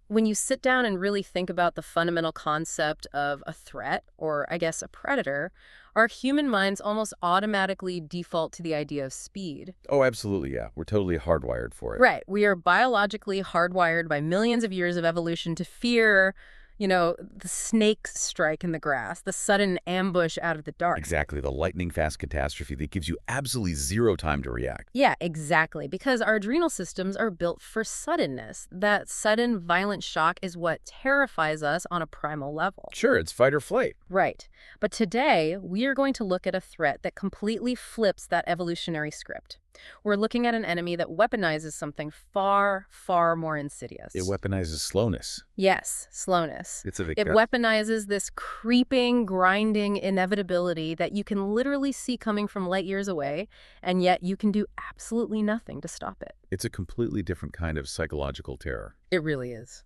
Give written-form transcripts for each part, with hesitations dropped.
When you sit down and really think about the fundamental concept of a threat, or I guess a predator, our human minds almost automatically default to the idea of speed. Oh, absolutely, yeah. We're totally hardwired for it. Right. We are biologically hardwired by millions of years of evolution to fear, the snake strike in the grass, the sudden ambush out of the dark. Exactly, the lightning-fast catastrophe that gives you absolutely zero time to react. Yeah, exactly. Because our adrenal systems are built for suddenness. That sudden, violent shock is what terrifies us on a primal level. Sure, it's fight or flight. Right. But today, we are going to look at a threat that completely flips that evolutionary script. We're looking at an enemy that weaponizes something far, far more insidious. It weaponizes slowness. Yes, slowness. It's a It weaponizes this creeping, grinding inevitability that you can literally see coming from light years away, and yet you can do absolutely nothing to stop it. It's a completely different kind of psychological terror. It really is.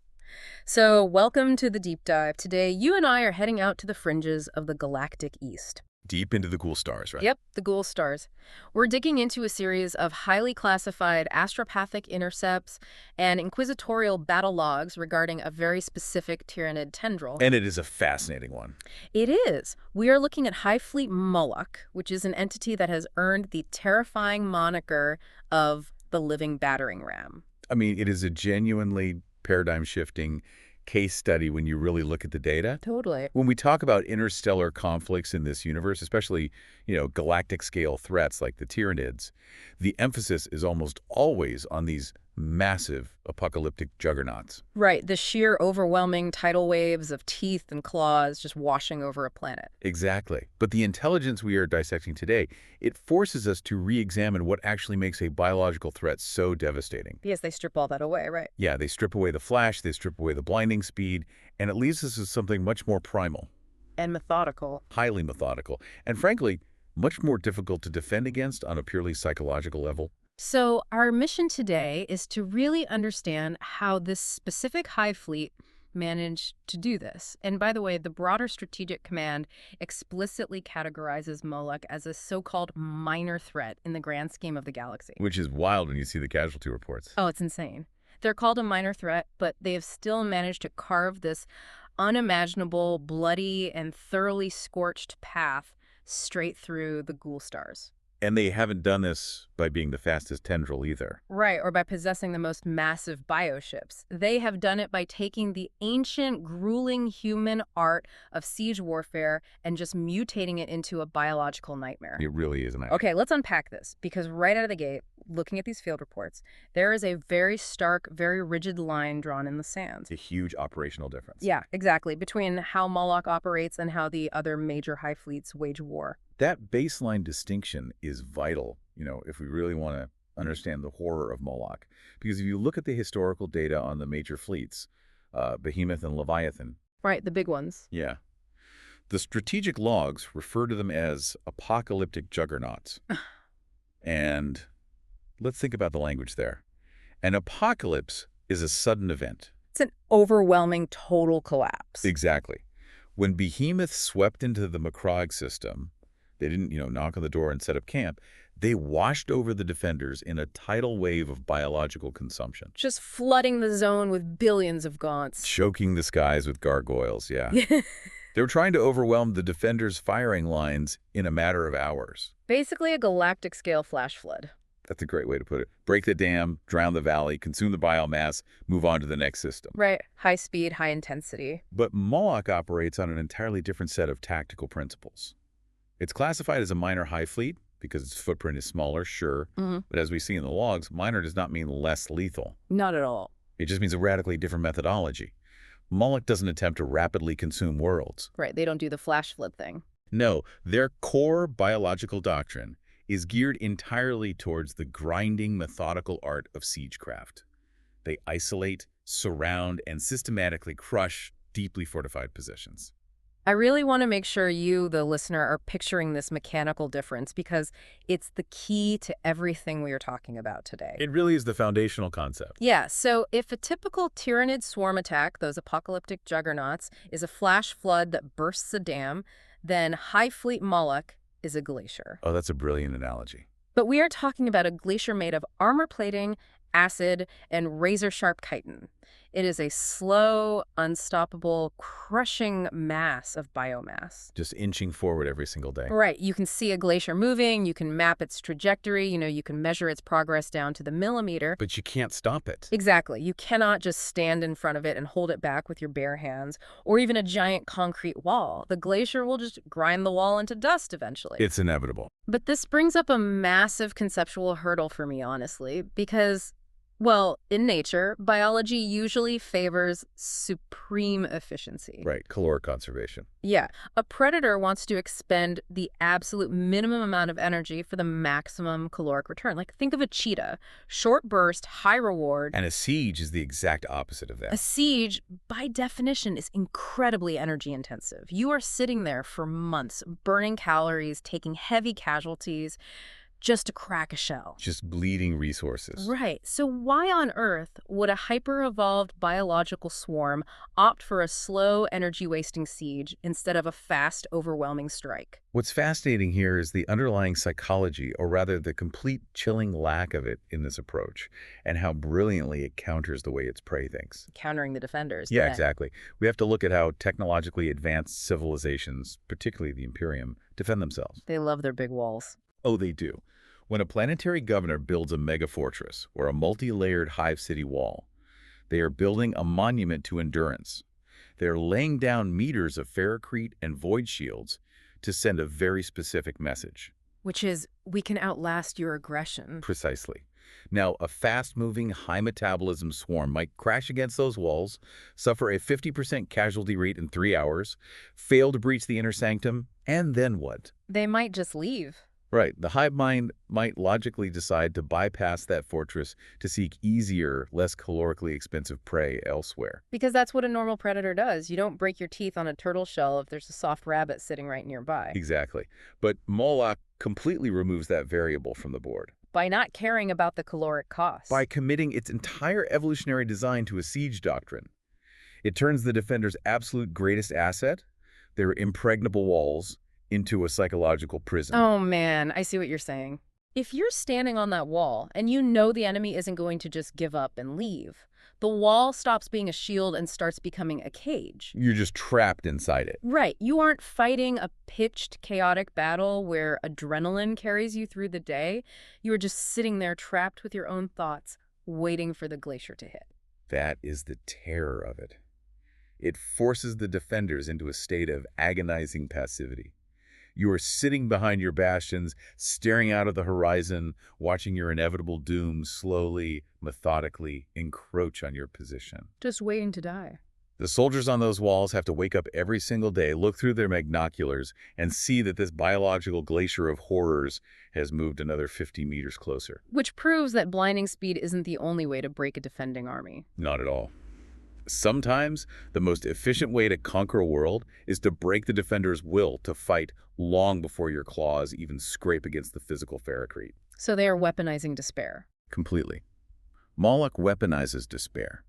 So, welcome to the deep dive. Today, you and I are heading out to the fringes of the galactic east. Deep into the cool stars, right? Yep, the ghoul stars. We're digging into a series of highly classified astropathic intercepts and inquisitorial battle logs regarding a very specific Tyranid tendril. And it is a fascinating one. It is. We are looking at High Fleet Moloch, which is an entity that has earned the terrifying moniker of the living battering ram. I mean, it is a genuinely paradigm-shifting case study when you really look at the data. Totally. When we talk about interstellar conflicts in this universe, especially, galactic-scale threats like the Tyranids, the emphasis is almost always on these massive apocalyptic juggernauts. Right, the sheer overwhelming tidal waves of teeth and claws just washing over a planet. Exactly. But the intelligence we are dissecting today, it forces us to re-examine what actually makes a biological threat so devastating. Because they strip all that away, right? Yeah, they strip away the flash, they strip away the blinding speed, and it leaves us with something much more primal, And methodical. highly methodical, and frankly, much more difficult to defend against on a purely psychological level. So our mission today is to really understand how this specific Hive fleet managed to do this. And by the way, the broader Strategic Command explicitly categorizes Moloch as a so-called minor threat in the grand scheme of the galaxy. Which is wild when you see the casualty reports. Oh, it's insane. They're called a minor threat, but they have still managed to carve this unimaginable, bloody, and thoroughly scorched path straight through the ghoul stars. And they haven't done this by being the fastest tendril either. Right, or by possessing the most massive bioships. They have done it by taking the ancient, grueling human art of siege warfare and just mutating it into a biological nightmare. It really is. Okay, let's unpack this, because right out of the gate, looking at these field reports, there is a very stark, very rigid line drawn in the sand. A huge operational difference. Yeah, exactly, between how Moloch operates and how the other major hive fleets wage war. That baseline distinction is vital, if we really want to understand the horror of Moloch. Because if you look at the historical data on the major fleets, Behemoth and Leviathan. Right, the big ones. Yeah. The strategic logs refer to them as apocalyptic juggernauts. And let's think about the language there. An apocalypse is a sudden event. It's an overwhelming total collapse. Exactly. When Behemoth swept into the Macrogg system, they didn't, knock on the door and set up camp. They washed over the defenders in a tidal wave of biological consumption. Just flooding the zone with billions of gaunts. Choking the skies with gargoyles, yeah. They were trying to overwhelm the defenders' firing lines in a matter of hours. Basically a galactic-scale flash flood. That's a great way to put it. Break the dam, drown the valley, consume the biomass, move on to the next system. Right. High speed, high intensity. But Moloch operates on an entirely different set of tactical principles. It's classified as a minor hive fleet because its footprint is smaller, sure. But as we see in the logs, minor does not mean less lethal. Not at all. It just means a radically different methodology. Moloch doesn't attempt to rapidly consume worlds. Right. They don't do the flash flood thing. No, their core biological doctrine is geared entirely towards the grinding, methodical art of siegecraft. They isolate, surround, and systematically crush deeply fortified positions. I really want to make sure you, the listener, are picturing this mechanical difference because it's the key to everything we are talking about today. It really is the foundational concept. Yeah, so if a typical Tyranid swarm attack, those apocalyptic juggernauts, is a flash flood that bursts a dam, then High Fleet Moloch is a glacier. Oh, that's a brilliant analogy. But we are talking about a glacier made of armor plating, acid, and razor-sharp chitin. It is a slow, unstoppable, crushing mass of biomass. Just inching forward every single day. Right. You can see a glacier moving, you can map its trajectory, you can measure its progress down to the millimeter. But you can't stop it. Exactly. You cannot just stand in front of it and hold it back with your bare hands, or even a giant concrete wall. The glacier will just grind the wall into dust eventually. It's inevitable. But this brings up a massive conceptual hurdle for me, honestly, because, well, in nature, biology usually favors supreme efficiency. Right, caloric conservation. Yeah, a predator wants to expend the absolute minimum amount of energy for the maximum caloric return. Like, think of a cheetah. Short burst, high reward. And a siege is the exact opposite of A that. siege, by definition, is incredibly energy intensive. You are sitting there for months, burning calories, taking heavy casualties, just to crack a shell. Just bleeding resources. Right. So why on earth would a hyper-evolved biological swarm opt for a slow, energy-wasting siege instead of a fast, overwhelming strike? What's fascinating here is the underlying psychology, or rather the complete chilling lack of it in this approach, and how brilliantly it counters the way its prey thinks. Countering the defenders. Yeah, today. exactly. We have to look at how technologically advanced civilizations, particularly the Imperium, defend themselves. They love their big walls. Oh, they do. When a planetary governor builds a megafortress or a multi-layered hive city wall, they are building a monument to endurance. They are laying down meters of ferrocrete and void shields to send a very specific message. Which is, we can outlast your aggression. Precisely. Now, a fast-moving, high-metabolism swarm might crash against those walls, suffer a 50% casualty rate in 3 hours, fail to breach the inner sanctum, and then what? They might just leave. Right. The hive mind might logically decide to bypass that fortress to seek easier, less calorically expensive prey elsewhere. Because that's what a normal predator does. You don't break your teeth on a turtle shell if there's a soft rabbit sitting right nearby. Exactly. But Moloch completely removes that variable from the board. By not caring about the caloric cost. By committing its entire evolutionary design to a siege doctrine. It turns the defender's absolute greatest asset, their impregnable walls, into a psychological prison. Oh man, I see what you're saying. If you're standing on that wall and you know the enemy isn't going to just give up and leave, the wall stops being a shield and starts becoming a cage. You're just trapped inside it. Right. You aren't fighting a pitched, chaotic battle where adrenaline carries you through the day. You are just sitting there trapped with your own thoughts, waiting for the glacier to hit. That is the terror of it. It forces the defenders into a state of agonizing passivity. You are sitting behind your bastions, staring out of the horizon, watching your inevitable doom slowly, methodically encroach on your position. Just waiting to die. The soldiers on those walls have to wake up every single day, look through their binoculars, and see that this biological glacier of horrors has moved another 50 meters closer. Which proves that blinding speed isn't the only way to break a defending army. Not at all. Sometimes, the most efficient way to conquer a world is to break the defender's will to fight long before your claws even scrape against the physical ferrocrete. So they are weaponizing despair. Completely. Moloch weaponizes despair.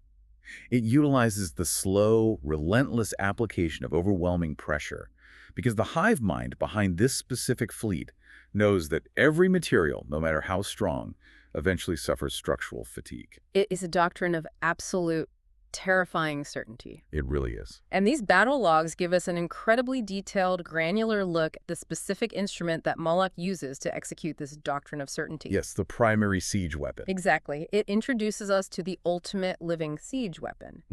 It utilizes the slow, relentless application of overwhelming pressure because the hive mind behind this specific fleet knows that every material, no matter how strong, eventually suffers structural fatigue. It is a doctrine of absolute, terrifying certainty. It really is. And these battle logs give us an incredibly detailed, granular look at the specific instrument that Moloch uses to execute this doctrine of certainty. Yes, the primary siege weapon. Exactly. It introduces us to the ultimate living siege weapon.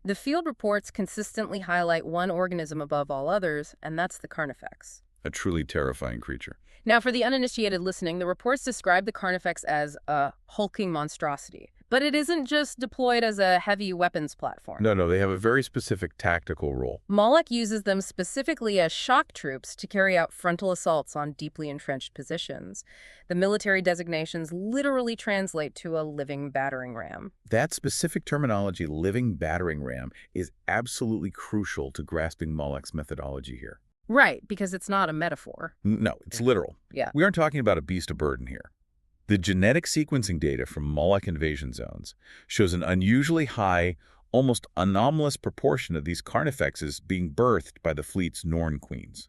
The field reports consistently highlight one organism above all others, and that's the Carnifex. A truly terrifying creature. Now, for the uninitiated listening, the reports describe the Carnifex as a hulking monstrosity. But it isn't just deployed as a heavy weapons platform. No, they have a very specific tactical role. Moloch uses them specifically as shock troops to carry out frontal assaults on deeply entrenched positions. The military designations literally translate to a living battering ram. That specific terminology, living battering ram, is absolutely crucial to grasping Moloch's methodology here. Right, because it's not a metaphor. No, it's literal. Yeah. We aren't talking about a beast of burden here. The genetic sequencing data from Moloch invasion zones shows an unusually high, almost anomalous proportion of these carnifexes being birthed by the fleet's Norn queens.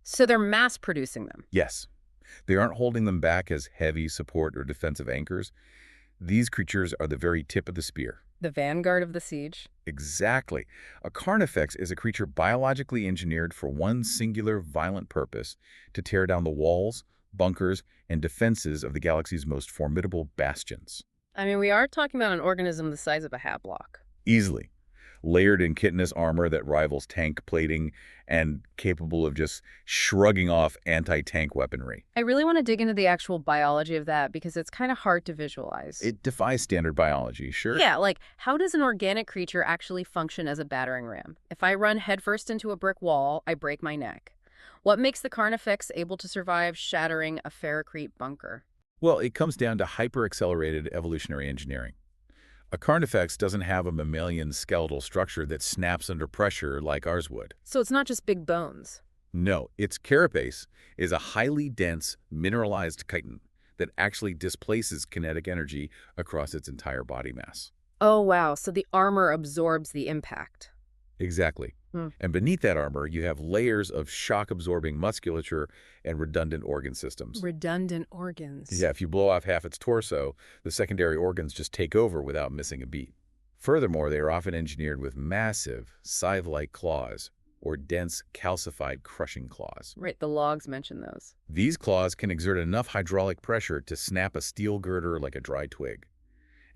So they're mass-producing them. Yes, they aren't holding them back as heavy support or defensive anchors. These creatures are the very tip of the spear. The vanguard of the siege? Exactly. A carnifex is a creature biologically engineered for one singular violent purpose: to tear down the walls, bunkers, and defenses of the galaxy's most formidable bastions. I mean, we are talking about an organism the size of a hat block. Easily. Layered in chitinous armor that rivals tank plating and capable of just shrugging off anti-tank weaponry. I really want to dig into the actual biology of that because it's kind of hard to visualize. It defies standard biology, sure. Yeah, like, how does an organic creature actually function as a battering ram? If I run headfirst into a brick wall, I break my neck. What makes the Carnifex able to survive shattering a ferrocrete bunker? Well, it comes down to hyper-accelerated evolutionary engineering. A carnifex doesn't have a mammalian skeletal structure that snaps under pressure like ours would. So it's not just big bones. No, its carapace is a highly dense, mineralized chitin that actually displaces kinetic energy across its entire body mass. Oh, wow. So the armor absorbs the impact. Exactly. Hmm. And beneath that armor, you have layers of shock-absorbing musculature and redundant organ systems. Redundant organs. Yeah, if you blow off half its torso, the secondary organs just take over without missing a beat. Furthermore, they are often engineered with massive, scythe-like claws, or dense, calcified crushing claws. Right, the logs mention those. These claws can exert enough hydraulic pressure to snap a steel girder like a dry twig.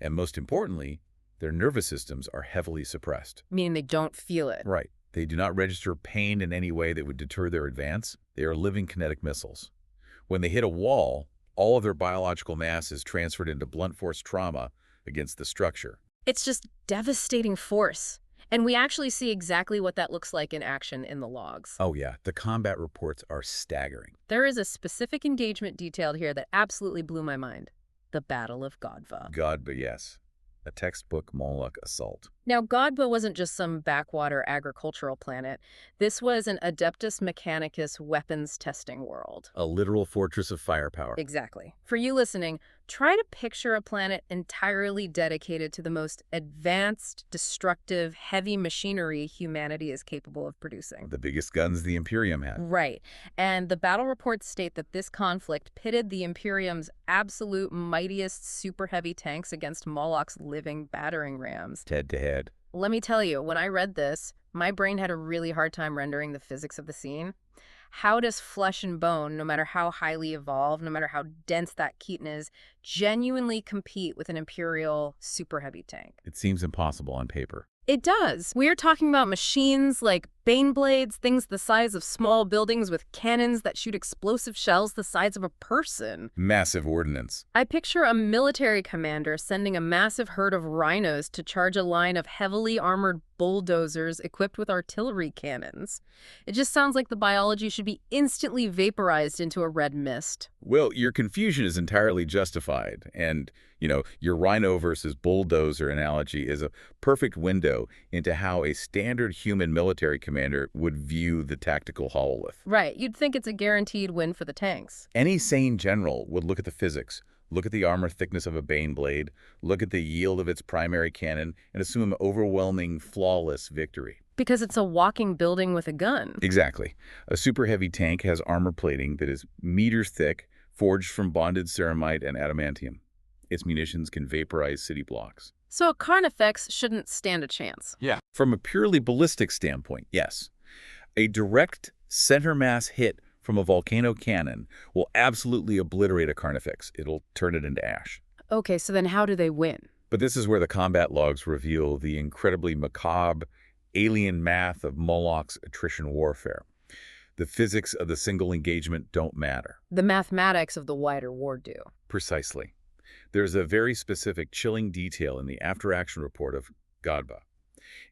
And most importantly, their nervous systems are heavily suppressed. Meaning they don't feel it. Right. They do not register pain in any way that would deter their advance. They are living kinetic missiles. When they hit a wall, all of their biological mass is transferred into blunt force trauma against the structure. It's just devastating force. And we actually see exactly what that looks like in action in the logs. Oh yeah, the combat reports are staggering. There is a specific engagement detailed here that absolutely blew my mind. The Battle of Godva. Godba, yes. A textbook Moloch assault. Now, Godva wasn't just some backwater agricultural planet. This was an Adeptus Mechanicus weapons testing world. A literal fortress of firepower. Exactly. For you listening, try to picture a planet entirely dedicated to the most advanced, destructive, heavy machinery humanity is capable of producing. The biggest guns the Imperium had. Right. And the battle reports state that this conflict pitted the Imperium's absolute mightiest super heavy tanks against Moloch's living battering rams. Head to head. Let me tell you, when I read this, my brain had a really hard time rendering the physics of the scene. How does flesh and bone, no matter how highly evolved, no matter how dense that chitin is, genuinely compete with an Imperial super heavy tank? It seems impossible on paper. It does. We are talking about machines like bane blades, things the size of small buildings with cannons that shoot explosive shells the size of a person. Massive ordnance. I picture a military commander sending a massive herd of rhinos to charge a line of heavily armored bulldozers equipped with artillery cannons. It just sounds like the biology should be instantly vaporized into a red mist. Well, your confusion is entirely justified. And, your rhino versus bulldozer analogy is a perfect window into how a standard human military commander would view the tactical hololith. Right, you'd think it's a guaranteed win for the tanks. Any sane general would look at the physics, look at the armor thickness of a bane blade, look at the yield of its primary cannon, and assume overwhelming, flawless victory. Because it's a walking building with a gun. Exactly. A super heavy tank has armor plating that is meters thick, forged from bonded ceramite and adamantium. Its munitions can vaporize city blocks. So a Carnifex shouldn't stand a chance. Yeah. From a purely ballistic standpoint, yes. A direct center mass hit from a volcano cannon will absolutely obliterate a Carnifex. It'll turn it into ash. Okay, so then how do they win? But this is where the combat logs reveal the incredibly macabre, alien math of Moloch's attrition warfare. The physics of the single engagement don't matter. The mathematics of the wider war do. Precisely. There's a very specific chilling detail in the after-action report of Godba.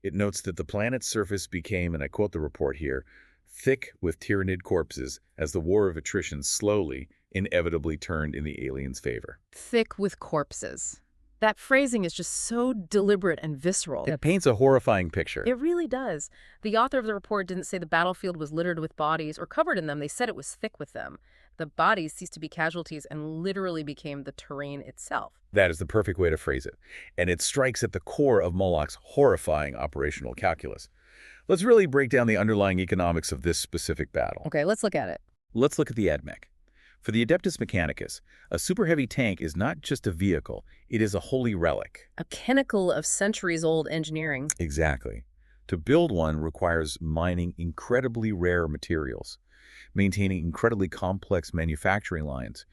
It notes that the planet's surface became, and I quote the report here, thick with Tyranid corpses as the war of attrition slowly, inevitably turned in the aliens' favor. Thick with corpses. That phrasing is just so deliberate and visceral. It paints a horrifying picture. It really does. The author of the report didn't say the battlefield was littered with bodies or covered in them. They said it was thick with them. The bodies ceased to be casualties and literally became the terrain itself. That is the perfect way to phrase it. And it strikes at the core of Moloch's horrifying operational calculus. Let's really break down the underlying economics of this specific battle. Okay, let's look at it. Let's look at the AdMech. For the Adeptus Mechanicus, a super heavy tank is not just a vehicle, it is a holy relic. A pinnacle of centuries-old engineering. Exactly. To build one requires mining incredibly rare materials, maintaining incredibly complex manufacturing lines,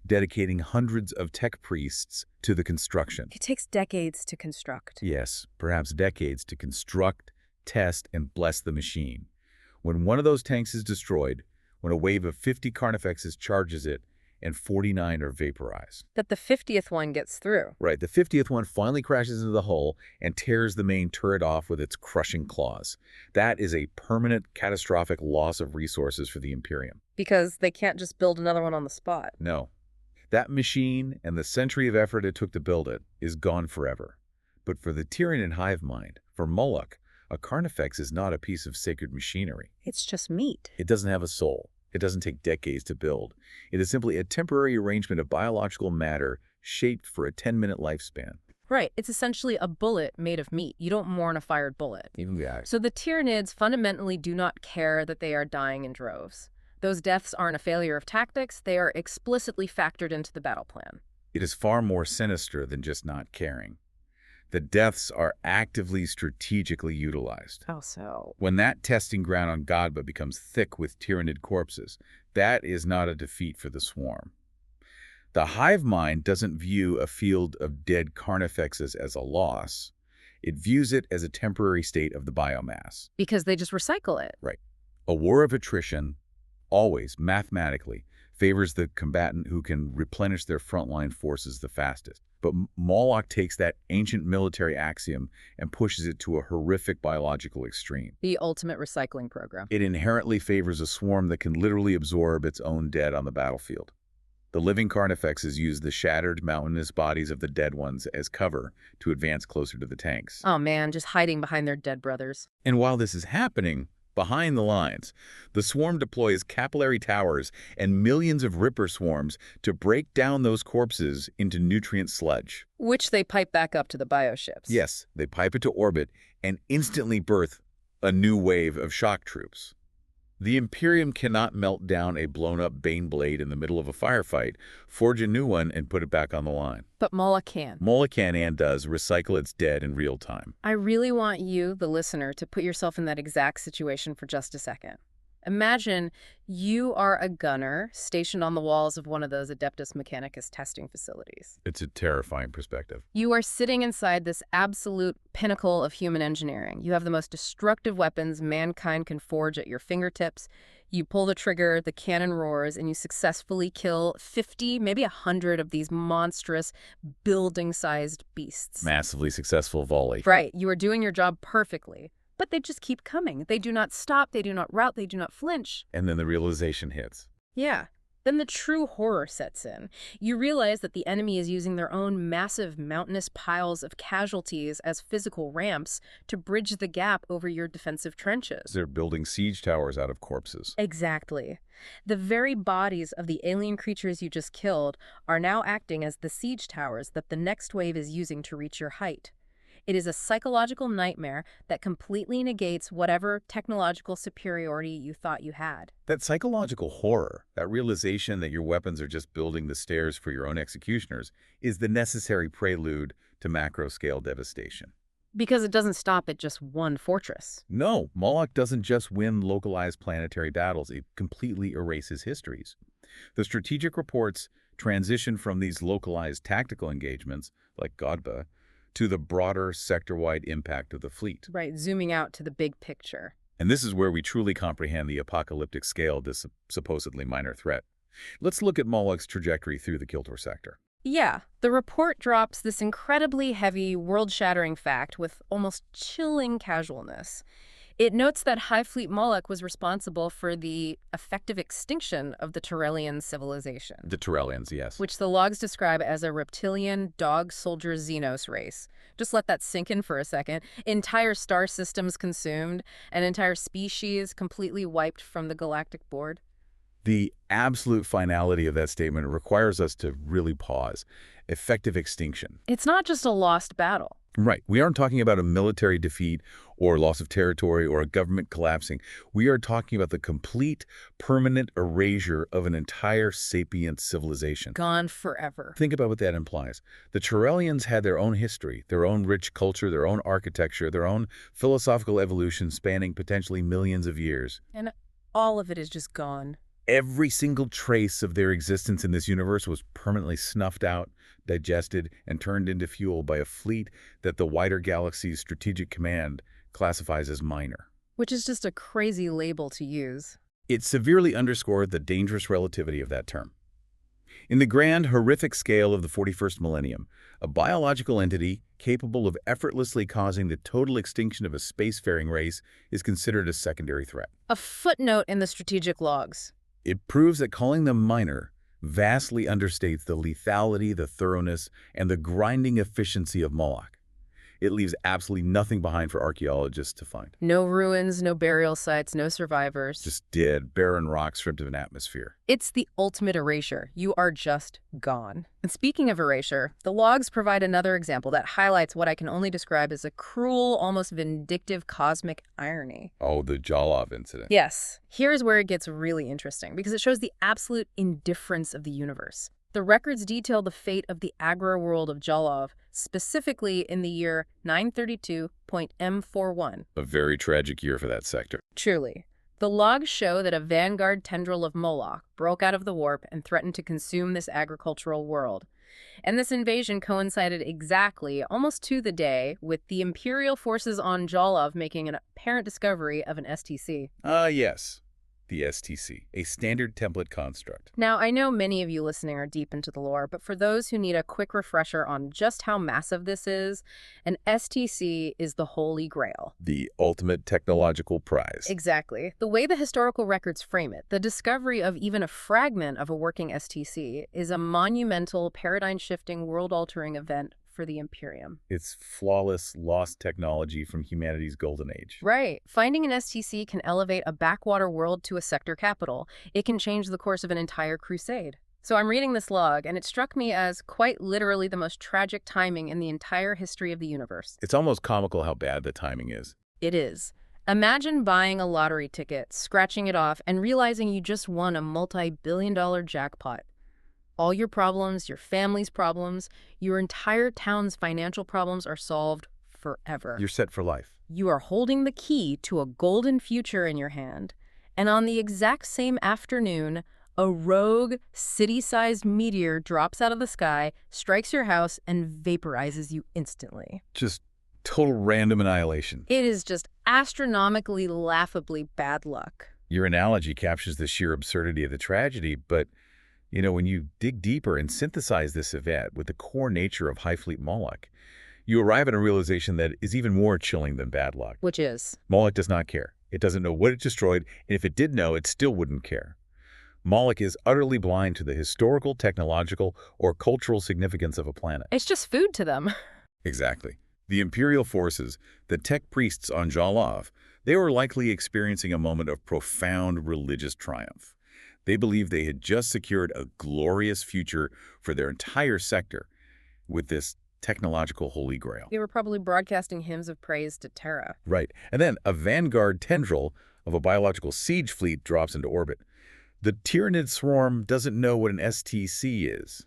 dedicating hundreds of tech priests to the construction. It takes decades to construct. Yes, perhaps decades to construct, test, and bless the machine. When one of those tanks is destroyed, when a wave of 50 Carnifexes charges it, and 49 are vaporized. That the 50th one gets through. Right, the 50th one finally crashes into the hull and tears the main turret off with its crushing claws. That is a permanent, catastrophic loss of resources for the Imperium. Because they can't just build another one on the spot. No. That machine and the century of effort it took to build it is gone forever. But for the Tyrian hive mind, for Moloch, a Carnifex is not a piece of sacred machinery. It's just meat. It doesn't have a soul. It doesn't take decades to build. It is simply a temporary arrangement of biological matter shaped for a 10-minute lifespan. Right. It's essentially a bullet made of meat. You don't mourn a fired bullet. Even the So the Tyranids fundamentally do not care that they are dying in droves. Those deaths aren't a failure of tactics. They are explicitly factored into the battle plan. It is far more sinister than just not caring. The deaths are actively strategically utilized. How so? When that testing ground on Godba becomes thick with Tyranid corpses, that is not a defeat for the swarm. The hive mind doesn't view a field of dead Carnifexes as a loss. It views it as a temporary state of the biomass. Because they just recycle it. Right. A war of attrition, always, mathematically, favors the combatant who can replenish their frontline forces the fastest. But Moloch takes that ancient military axiom and pushes it to a horrific biological extreme. The ultimate recycling program. It inherently favors a swarm that can literally absorb its own dead on the battlefield. The living Carnifexes use the shattered, mountainous bodies of the dead ones as cover to advance closer to the tanks. Oh man, just hiding behind their dead brothers. And while this is happening, behind the lines, the swarm deploys capillary towers and millions of ripper swarms to break down those corpses into nutrient sludge. Which they pipe back up to the bioships. Yes, they pipe it to orbit and instantly birth a new wave of shock troops. The Imperium cannot melt down a blown-up Bane blade in the middle of a firefight, forge a new one, and put it back on the line. But Moloch can. Moloch can and does recycle its dead in real time. I really want you, the listener, to put yourself in that exact situation for just a second. Imagine you are a gunner stationed on the walls of one of those Adeptus Mechanicus testing facilities. It's a terrifying perspective. You are sitting inside this absolute pinnacle of human engineering. You have the most destructive weapons mankind can forge at your fingertips. You pull the trigger, the cannon roars, and you successfully kill 50, maybe 100 of these monstrous building-sized beasts. Massively successful volley. Right. You are doing your job perfectly. But they just keep coming. They do not stop. They do not rout. They do not flinch. And then the realization hits. Yeah. Then the true horror sets in. You realize that the enemy is using their own massive mountainous piles of casualties as physical ramps to bridge the gap over your defensive trenches. They're building siege towers out of corpses. Exactly. The very bodies of the alien creatures you just killed are now acting as the siege towers that the next wave is using to reach your height. It is a psychological nightmare that completely negates whatever technological superiority you thought you had. That psychological horror, that realization that your weapons are just building the stairs for your own executioners, is the necessary prelude to macro-scale devastation. Because it doesn't stop at just one fortress. No, Moloch doesn't just win localized planetary battles, it completely erases histories. The strategic reports transition from these localized tactical engagements, like Godba, to the broader sector-wide impact of the fleet. Right, zooming out to the big picture. And this is where we truly comprehend the apocalyptic scale of this supposedly minor threat. Let's look at Moloch's trajectory through the Kiltor sector. Yeah, the report drops this incredibly heavy, world-shattering fact with almost chilling casualness. It notes that Hive Fleet Moloch was responsible for the effective extinction of the Tyrellian civilization. The Tyrellians, yes. Which the logs describe as a reptilian dog-soldier Xenos race. Just let that sink in for a second. Entire star systems consumed, an entire species completely wiped from the galactic board. The absolute finality of that statement requires us to really pause. Effective extinction. It's not just a lost battle. Right. We aren't talking about a military defeat or loss of territory or a government collapsing. We are talking about the complete, permanent erasure of an entire sapient civilization. Gone forever. Think about what that implies. The Turellians had their own history, their own rich culture, their own architecture, their own philosophical evolution spanning potentially millions of years. And all of it is just gone. Every single trace of their existence in this universe was permanently snuffed out, digested, and turned into fuel by a fleet that the wider galaxy's strategic command classifies as minor. Which is just a crazy label to use. It severely underscored the dangerous relativity of that term. In the grand, horrific scale of the 41st millennium, a biological entity capable of effortlessly causing the total extinction of a spacefaring race is considered a secondary threat. A footnote in the strategic logs. It proves that calling them minor vastly understates the lethality, the thoroughness, and the grinding efficiency of Moloch. It leaves absolutely nothing behind for archaeologists to find. No ruins, no burial sites, no survivors. Just dead, barren rocks stripped of an atmosphere. It's the ultimate erasure. You are just gone. And speaking of erasure, the logs provide another example that highlights what I can only describe as a cruel, almost vindictive cosmic irony. Oh, the Jalov incident. Yes. Here's where it gets really interesting, because it shows the absolute indifference of the universe. The records detail the fate of the Agra world of Jalov, specifically in the year 932.M41. A very tragic year for that sector. Truly. The logs show that a vanguard tendril of Moloch broke out of the warp and threatened to consume this agricultural world. And this invasion coincided exactly, almost to the day, with the Imperial forces on Jalov making an apparent discovery of an STC. Yes. The STC, a standard template construct. Now, I know many of you listening are deep into the lore, but for those who need a quick refresher on just how massive this is, an STC is the Holy Grail. The ultimate technological prize. Exactly. The way the historical records frame it, the discovery of even a fragment of a working STC is a monumental, paradigm-shifting, world-altering event for the Imperium. It's flawless, lost technology from humanity's golden age. Right. Finding an STC can elevate a backwater world to a sector capital. It can change the course of an entire crusade. So I'm reading this log, and it struck me as quite literally the most tragic timing in the entire history of the universe. It's almost comical how bad the timing is. It is. Imagine buying a lottery ticket, scratching it off, and realizing you just won a multi-billion-dollar jackpot. All your problems, your family's problems, your entire town's financial problems are solved forever. You're set for life. You are holding the key to a golden future in your hand. And on the exact same afternoon, a rogue, city-sized meteor drops out of the sky, strikes your house, and vaporizes you instantly. Just total random annihilation. It is just astronomically, laughably bad luck. Your analogy captures the sheer absurdity of the tragedy, but when you dig deeper and synthesize this event with the core nature of High Fleet Moloch, you arrive at a realization that is even more chilling than bad luck. Which is? Moloch does not care. It doesn't know what it destroyed, and if it did know, it still wouldn't care. Moloch is utterly blind to the historical, technological, or cultural significance of a planet. It's just food to them. Exactly. The Imperial forces, the tech priests on Jalov, they were likely experiencing a moment of profound religious triumph. They believed they had just secured a glorious future for their entire sector with this technological holy grail. They were probably broadcasting hymns of praise to Terra. Right. And then a vanguard tendril of a biological siege fleet drops into orbit. The Tyranid swarm doesn't know what an STC is.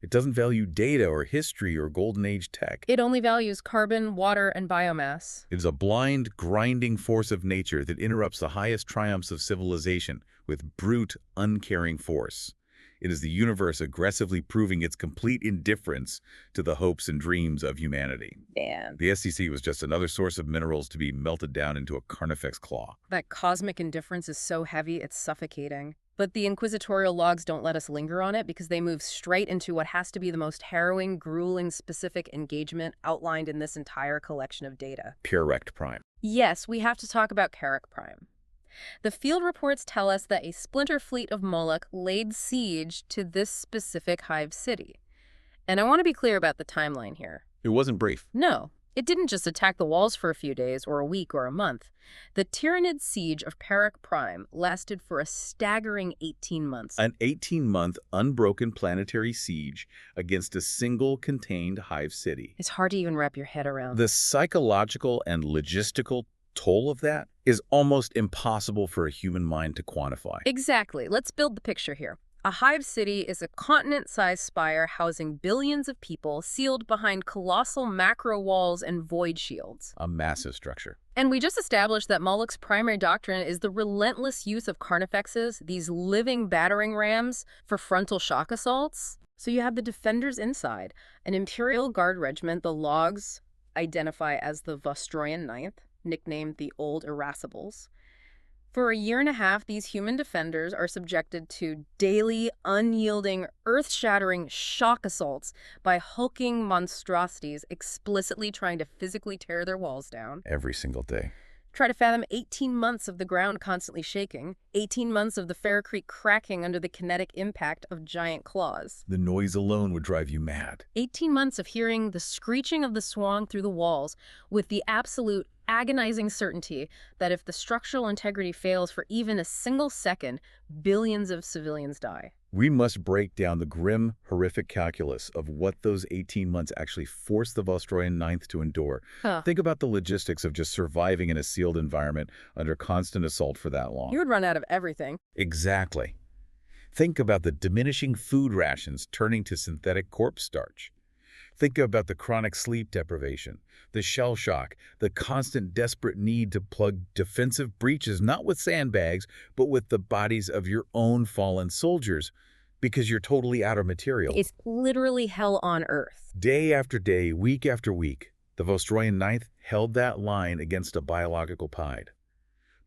It doesn't value data or history or golden age tech. It only values carbon, water, and biomass. It is a blind, grinding force of nature that interrupts the highest triumphs of civilization with brute, uncaring force. It is the universe aggressively proving its complete indifference to the hopes and dreams of humanity. Damn. The STC was just another source of minerals to be melted down into a carnifex claw. That cosmic indifference is so heavy, it's suffocating. But the inquisitorial logs don't let us linger on it because they move straight into what has to be the most harrowing, grueling, specific engagement outlined in this entire collection of data. Pyrrhect Prime. Yes, we have to talk about Carrick Prime. The field reports tell us that a splinter fleet of Moloch laid siege to this specific hive city. And I want to be clear about the timeline here. It wasn't brief. No. It didn't just attack the walls for a few days or a week or a month. The Tyranid siege of Perak Prime lasted for a staggering 18 months. An 18-month unbroken planetary siege against a single contained hive city. It's hard to even wrap your head around. The psychological and logistical toll of that is almost impossible for a human mind to quantify. Exactly. Let's build the picture here. A hive city is a continent-sized spire housing billions of people sealed behind colossal macro walls and void shields. A massive structure. And we just established that Moloch's primary doctrine is the relentless use of carnifexes, these living battering rams, for frontal shock assaults. So you have the defenders inside, an Imperial Guard regiment the logs identify as the Vostroyan Ninth, nicknamed the Old Irascibles. For a year and a half, these human defenders are subjected to daily, unyielding, earth-shattering shock assaults by hulking monstrosities explicitly trying to physically tear their walls down. Every single day. Try to fathom 18 months of the ground constantly shaking, 18 months of the Fair Creek cracking under the kinetic impact of giant claws. The noise alone would drive you mad. 18 months of hearing the screeching of the swan through the walls with the absolute agonizing certainty that if the structural integrity fails for even a single second, billions of civilians die. We must break down the grim, horrific calculus of what those 18 months actually forced the Vostroyan Ninth to endure. Think about the logistics of just surviving in a sealed environment under constant assault for that long. You would run out of everything. Exactly. Think about the diminishing food rations turning to synthetic corpse starch. Think about the chronic sleep deprivation, the shell shock, the constant desperate need to plug defensive breaches not with sandbags, but with the bodies of your own fallen soldiers, because you're totally out of material. It's literally hell on earth. Day after day, week after week, the Vostroyan Ninth held that line against a biological tide.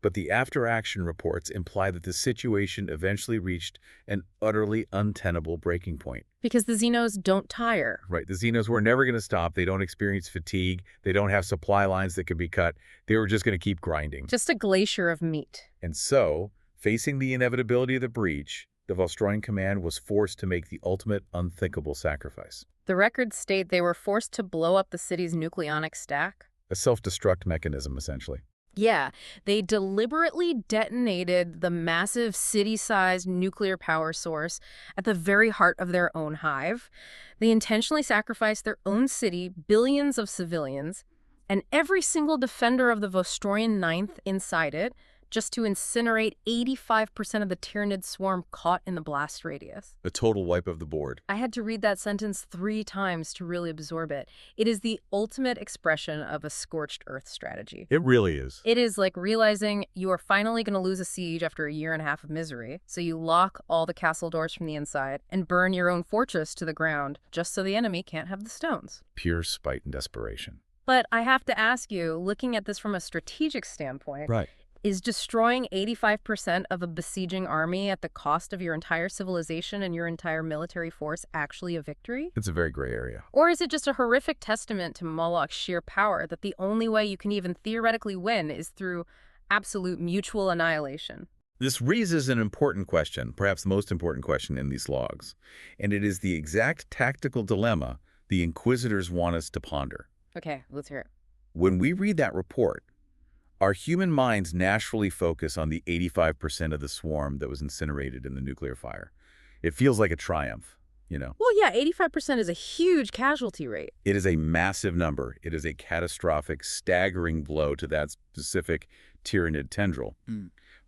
But the after-action reports imply that the situation eventually reached an utterly untenable breaking point. Because the Xenos don't tire. Right. The Xenos were never going to stop. They don't experience fatigue. They don't have supply lines that can be cut. They were just going to keep grinding. Just a glacier of meat. And so, facing the inevitability of the breach, the Vostroyan command was forced to make the ultimate unthinkable sacrifice. The records state they were forced to blow up the city's nucleonic stack. A self-destruct mechanism, essentially. Yeah, they deliberately detonated the massive city-sized nuclear power source at the very heart of their own hive. They intentionally sacrificed their own city, billions of civilians, and every single defender of the Vostroyan Ninth inside it, just to incinerate 85% of the Tyranid swarm caught in the blast radius. A total wipe of the board. I had to read that sentence 3 times to really absorb it. It is the ultimate expression of a scorched earth strategy. It really is. It is like realizing you are finally going to lose a siege after a year and a half of misery, so you lock all the castle doors from the inside and burn your own fortress to the ground just so the enemy can't have the stones. Pure spite and desperation. But I have to ask you, looking at this from a strategic standpoint, Right. Is destroying 85% of a besieging army at the cost of your entire civilization and your entire military force actually a victory? It's a very gray area. Or is it just a horrific testament to Moloch's sheer power that the only way you can even theoretically win is through absolute mutual annihilation? This raises an important question, perhaps the most important question in these logs, and it is the exact tactical dilemma the Inquisitors want us to ponder. Okay, let's hear it. When we read that report, our human minds naturally focus on the 85% of the swarm that was incinerated in the nuclear fire. It feels like a triumph, you know. Well, yeah, 85% is a huge casualty rate. It is a massive number. It is a catastrophic, staggering blow to that specific Tyranid tendril.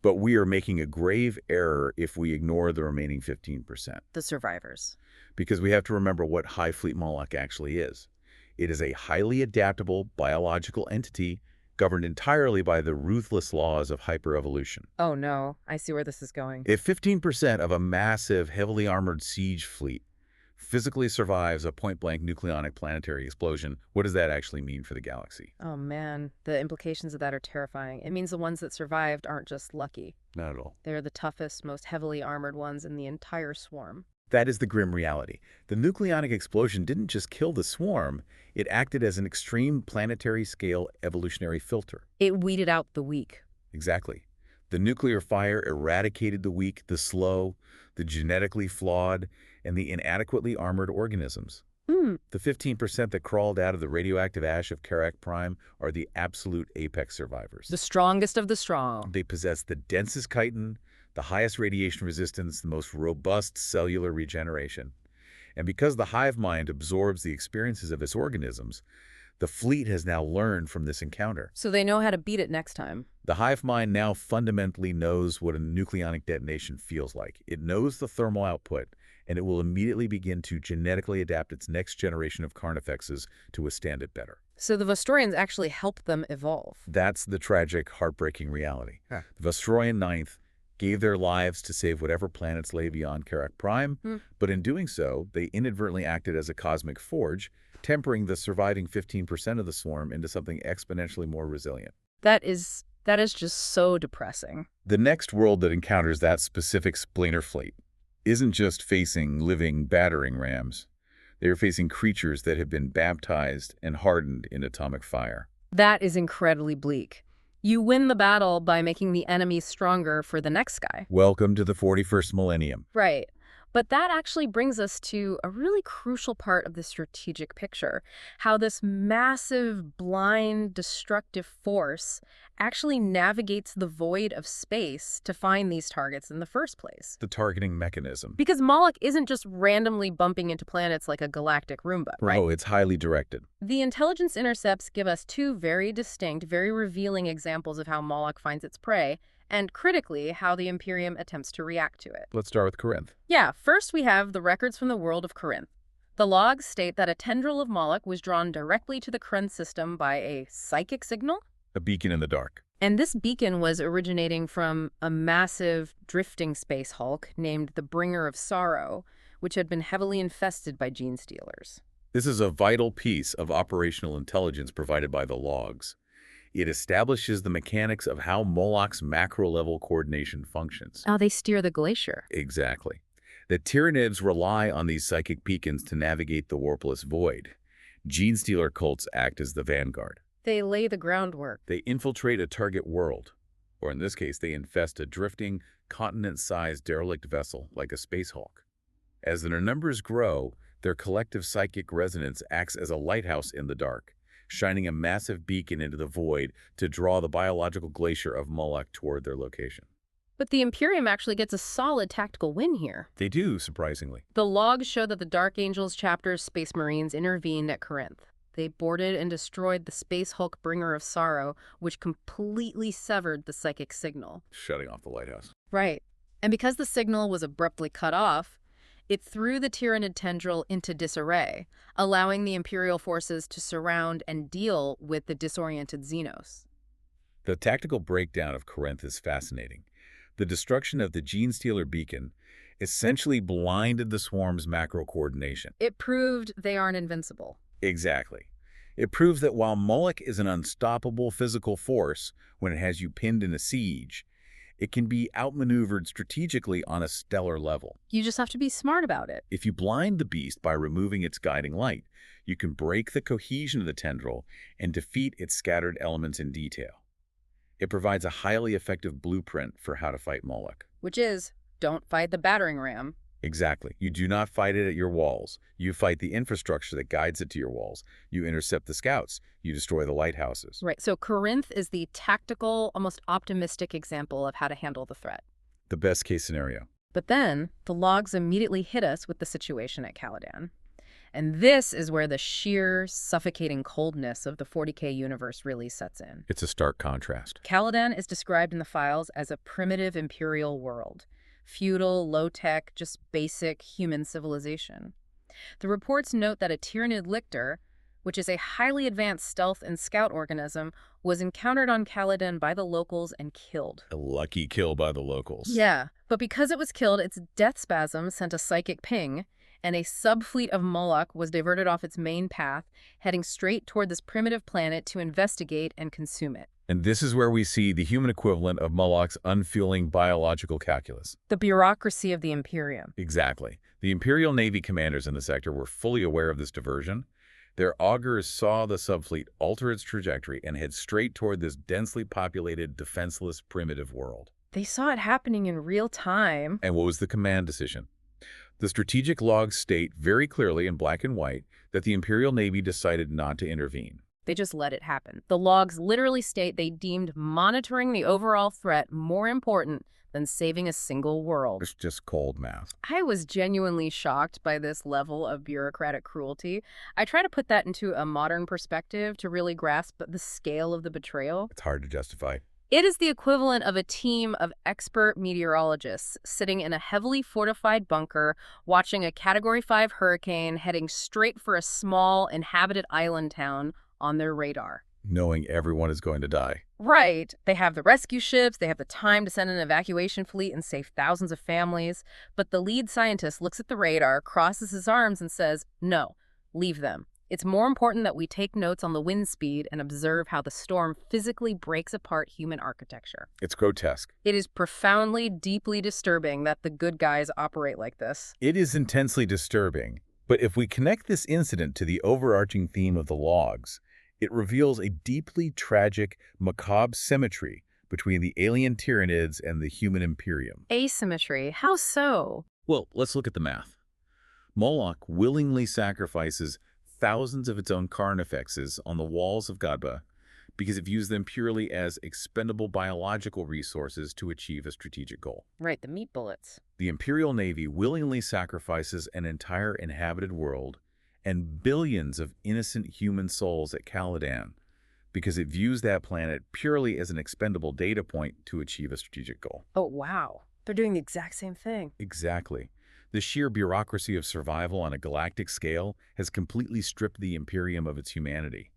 But we are making a grave error if we ignore the remaining 15%. The survivors. Because we have to remember what Hive Fleet Moloch actually is. It is a highly adaptable biological entity governed entirely by the ruthless laws of hyperevolution. Oh no, I see where this is going. If 15% of a massive, heavily armored siege fleet physically survives a point-blank nucleonic planetary explosion, what does that actually mean for the galaxy? Oh man, the implications of that are terrifying. It means the ones that survived aren't just lucky. Not at all. They're the toughest, most heavily armored ones in the entire swarm. That is the grim reality. The nucleonic explosion didn't just kill the swarm, it acted as an extreme planetary-scale evolutionary filter. It weeded out the weak. Exactly. The nuclear fire eradicated the weak, the slow, the genetically flawed, and the inadequately armored organisms. Hmm. The 15% that crawled out of the radioactive ash of Kerak Prime are the absolute apex The survivors. strongest of the strong. They possess the densest chitin, the highest radiation resistance, the most robust cellular regeneration. And because the hive mind absorbs the experiences of its organisms, the fleet has now learned from this encounter. So they know how to beat it next time. The hive mind now fundamentally knows what a nucleonic detonation feels like. It knows the thermal output, and it will immediately begin to genetically adapt its next generation of Carnifexes to withstand it better. So the Vostorians actually helped them evolve. That's the tragic, heartbreaking reality. Huh. The Vostorian Ninth gave their lives to save whatever planets lay beyond Kerak Prime, but in doing so, they inadvertently acted as a cosmic forge, tempering the surviving 15% of the swarm into something exponentially more resilient. That is just so depressing. The next world that encounters that specific splainer fleet isn't just facing living battering rams. They are facing creatures that have been baptized and hardened in atomic fire. That is incredibly bleak. You win the battle by making the enemy stronger for the next guy. Welcome to the 41st millennium. Right. But that actually brings us to a really crucial part of the strategic picture, how this massive, blind, destructive force actually navigates the void of space to find these targets in the first place. The targeting mechanism. Because Moloch isn't just randomly bumping into planets like a galactic Roomba, right? Oh, it's highly directed. The intelligence intercepts give us two very distinct, very revealing examples of how Moloch finds its prey, and critically, how the Imperium attempts to react to it. Let's start with Corinth. Yeah, first we have the records from the world of Corinth. The logs state that a tendril of Moloch was drawn directly to the Corinth system by a psychic signal. A beacon in the dark. And this beacon was originating from a massive drifting space hulk named the Bringer of Sorrow, which had been heavily infested by gene stealers. This is a vital piece of operational intelligence provided by the logs. It establishes the mechanics of how Moloch's macro-level coordination functions. How they steer the glacier. Exactly. The Tyranids rely on these psychic beacons to navigate the warpless void. Gene stealer cults act as the vanguard. They lay the groundwork. They infiltrate a target world, or in this case, they infest a drifting, continent-sized derelict vessel like a space hulk. As their numbers grow, their collective psychic resonance acts as a lighthouse in the dark, shining a massive beacon into the void to draw the biological glacier of Moloch toward their location. But the Imperium actually gets a solid tactical win here. They do, surprisingly. The logs show that the Dark Angels chapter's Space Marines intervened at Corinth. They boarded and destroyed the Space Hulk Bringer of Sorrow, which completely severed the psychic signal. Shutting off the lighthouse. Right. And because the signal was abruptly cut off, it threw the Tyranid tendril into disarray, allowing the Imperial forces to surround and deal with the disoriented Xenos. The tactical breakdown of Corinth is fascinating. The destruction of the Gene Stealer beacon essentially blinded the swarm's macro coordination. It proved they aren't invincible. Exactly. It proves that while Moloch is an unstoppable physical force when it has you pinned in a siege, it can be outmaneuvered strategically on a stellar level. You just have to be smart about it. If you blind the beast by removing its guiding light, you can break the cohesion of the tendril and defeat its scattered elements in detail. It provides a highly effective blueprint for how to fight Moloch. Which is, don't fight the battering ram. Exactly. You do not fight it at your walls. You fight the infrastructure that guides it to your walls. You intercept the scouts. You destroy the lighthouses. Right. So Corinth is the tactical, almost optimistic example of how to handle the threat. The best case scenario. But then the logs immediately hit us with the situation at Caladan. And this is where the sheer, suffocating coldness of the 40K universe really sets in. It's a stark contrast. Caladan is described in the files as a primitive imperial world. Feudal, low-tech, just basic human civilization. The reports note that a Tyranid lictor, which is a highly advanced stealth and scout organism, was encountered on Caladan by the locals and killed. A lucky kill by the locals. Yeah, but because it was killed, its death spasm sent a psychic ping, and a subfleet of Moloch was diverted off its main path, heading straight toward this primitive planet to investigate and consume it. And this is where we see the human equivalent of Moloch's unfeeling biological calculus. The bureaucracy of the Imperium. Exactly. The Imperial Navy commanders in the sector were fully aware of this diversion. Their augurs saw the subfleet alter its trajectory and head straight toward this densely populated, defenseless, primitive world. They saw it happening in real time. And what was the command decision? The strategic logs state very clearly in black and white that the Imperial Navy decided not to intervene. They just let it happen. The logs literally state they deemed monitoring the overall threat more important than saving a single world. It's just cold math. I was genuinely shocked by this level of bureaucratic cruelty. I try to put that into a modern perspective to really grasp the scale of the betrayal. It's hard to justify. It is the equivalent of a team of expert meteorologists sitting in a heavily fortified bunker, watching a Category 5 hurricane heading straight for a small, inhabited island town on their radar. Knowing everyone is going to die. Right. They have the rescue ships, they have the time to send an evacuation fleet and save thousands of families. But the lead scientist looks at the radar, crosses his arms, and says, "No, leave them. It's more important that we take notes on the wind speed and observe how the storm physically breaks apart human architecture." It's grotesque. It is profoundly, deeply disturbing that the good guys operate like this. It is intensely disturbing. But if we connect this incident to the overarching theme of the logs, it reveals a deeply tragic, macabre symmetry between the alien Tyranids and the human Imperium. Asymmetry? How so? Well, let's look at the math. Moloch willingly sacrifices thousands of its own carnifexes on the walls of Gadba because it views them purely as expendable biological resources to achieve a strategic goal. Right, the meat bullets. The Imperial Navy willingly sacrifices an entire inhabited world and billions of innocent human souls at Caladan because it views that planet purely as an expendable data point to achieve a strategic goal. Oh, wow. They're doing the exact same thing. Exactly. The sheer bureaucracy of survival on a galactic scale has completely stripped the Imperium of its humanity.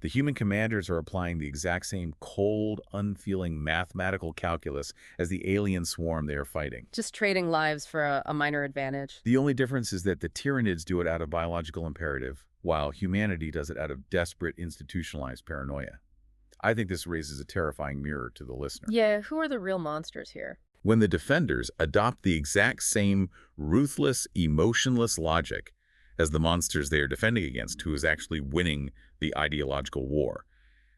The human commanders are applying the exact same cold, unfeeling mathematical calculus as the alien swarm they are fighting. Just trading lives for a minor advantage. The only difference is that the Tyranids do it out of biological imperative, while humanity does it out of desperate, institutionalized paranoia. I think this raises a terrifying mirror to the listener. Yeah, who are the real monsters here? When the defenders adopt the exact same ruthless, emotionless logic as the monsters they are defending against, who is actually winning the ideological war.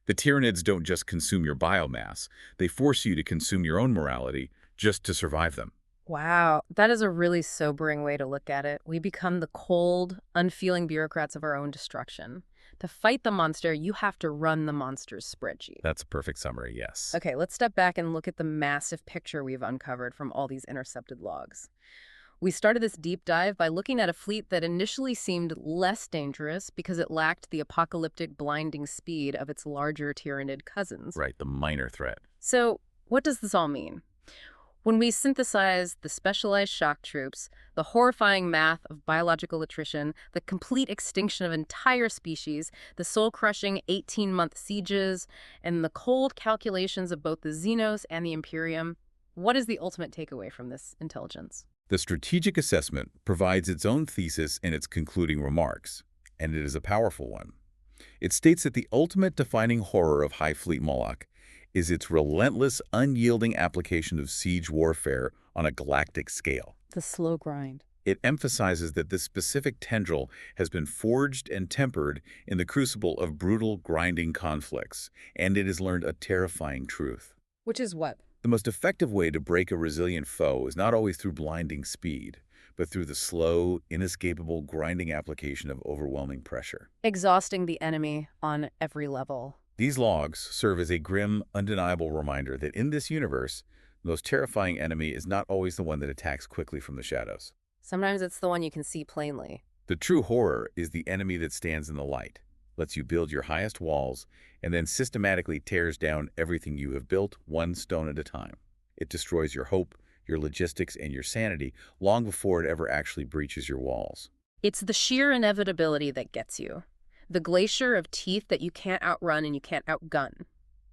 The Tyranids don't just consume your biomass, they force you to consume your own morality just to survive them. Wow, that is a really sobering way to look at it. We become the cold, unfeeling bureaucrats of our own destruction. To fight the monster, you have to run the monster's spreadsheet. That's a perfect summary, yes. Okay, let's step back and look at the massive picture we've uncovered from all these intercepted logs. We started this deep dive by looking at a fleet that initially seemed less dangerous because it lacked the apocalyptic blinding speed of its larger Tyranid cousins. Right, the minor threat. So, what does this all mean? When we synthesize the specialized shock troops, the horrifying math of biological attrition, the complete extinction of entire species, the soul-crushing 18-month sieges, and the cold calculations of both the Xenos and the Imperium, what is the ultimate takeaway from this intelligence? The strategic assessment provides its own thesis in its concluding remarks, and it is a powerful one. It states that the ultimate defining horror of High Fleet Moloch is its relentless, unyielding application of siege warfare on a galactic scale. The slow grind. It emphasizes that this specific tendril has been forged and tempered in the crucible of brutal, grinding conflicts, and it has learned a terrifying truth. Which is what? The most effective way to break a resilient foe is not always through blinding speed, but through the slow, inescapable, grinding application of overwhelming pressure. Exhausting the enemy on every level. These logs serve as a grim, undeniable reminder that in this universe, the most terrifying enemy is not always the one that attacks quickly from the shadows. Sometimes it's the one you can see plainly. The true horror is the enemy that stands in the light, lets you build your highest walls, and then systematically tears down everything you have built one stone at a time. It destroys your hope, your logistics, and your sanity long before it ever actually breaches your walls. It's the sheer inevitability that gets you. The glacier of teeth that you can't outrun and you can't outgun.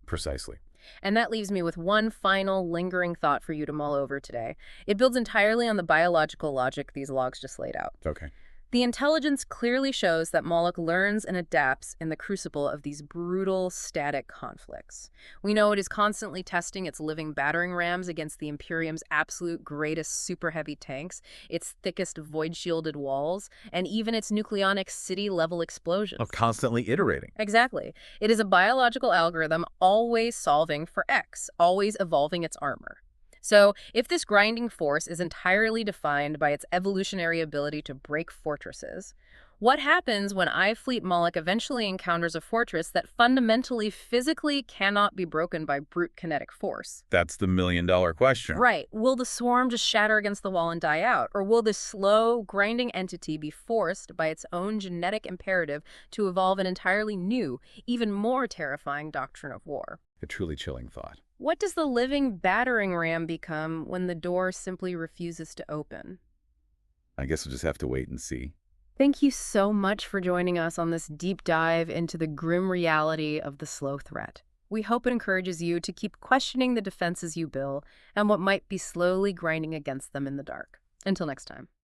Precisely. And that leaves me with one final lingering thought for you to mull over today. It builds entirely on the biological logic these logs just laid out. Okay. The intelligence clearly shows that Moloch learns and adapts in the crucible of these brutal, static conflicts. We know it is constantly testing its living battering rams against the Imperium's absolute greatest super-heavy tanks, its thickest void-shielded walls, and even its nucleonic city-level explosions. Constantly iterating. Exactly. It is a biological algorithm always solving for X, always evolving its armor. So, if this grinding force is entirely defined by its evolutionary ability to break fortresses, what happens when Fleet Moloch eventually encounters a fortress that fundamentally physically cannot be broken by brute kinetic force? That's the million-dollar question. Right. Will the swarm just shatter against the wall and die out? Or will this slow, grinding entity be forced by its own genetic imperative to evolve an entirely new, even more terrifying doctrine of war? A truly chilling thought. What does the living battering ram become when the door simply refuses to open? I guess we'll just have to wait and see. Thank you so much for joining us on this deep dive into the grim reality of the slow threat. We hope it encourages you to keep questioning the defenses you build and what might be slowly grinding against them in the dark. Until next time.